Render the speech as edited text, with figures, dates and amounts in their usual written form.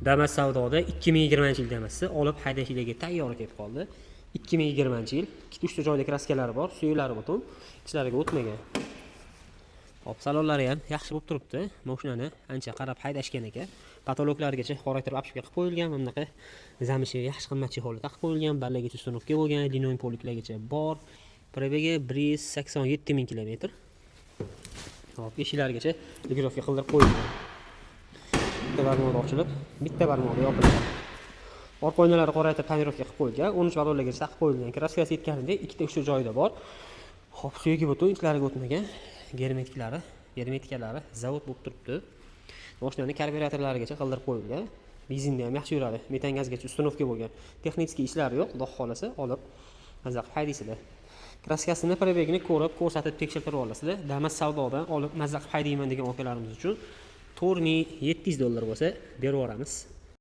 Damas savdoda 2020-yil Damasni olib haydashga tayyor ketib qoldi. 2020-yil. 2-3 ta joyda kraskalari bor, suyuklari butun, ichlariga o'tmagan. Hop, salonlari ham yaxshi bo'lib turibdi. Mashinani ancha qarab haydashgan ekan. Patologlargacha qoraytirib apishga qilib qo'yilgan. Bunaqa zamishi yaxshi qimmatchi holatda qilib qo'yilgan. Ballagacha ustunovka bo'lgan, linoleum poliklargacha bor. Probegi 187 ming kilometr. Hop, eshiklargacha ligrovka qildirib qo'yilgan. Bitta barmoq ochilib, bitta barmoq yopilgan. Orqa oynalari qoraytirib tonirovka qilib qo'yilgan. 13 patologlargacha taqib qo'yilgan. Kraskasi yetganida 2-3 ta joyda bor. Hop, suyagi butun, ichlariga o'tmagan. Germetikalari zavod bo'lib turibdi. Mashinaning karburatorlarigacha qildirib qo'yilgan. Benzinda ham yaxshi yuradi. Metan gazgacha ustunovka bo'lgan. Texnik ishlari yo'q, xudo xolasa olib mazza qilib haydaysizlar. Kraskasini, probegini ko'rib, ko'rsatib tekshirtirib olasizlar. Damas savdodan olib mazza qilib haydayman degan okalarimiz uchun $4700 bo'lsa berib yuboramiz.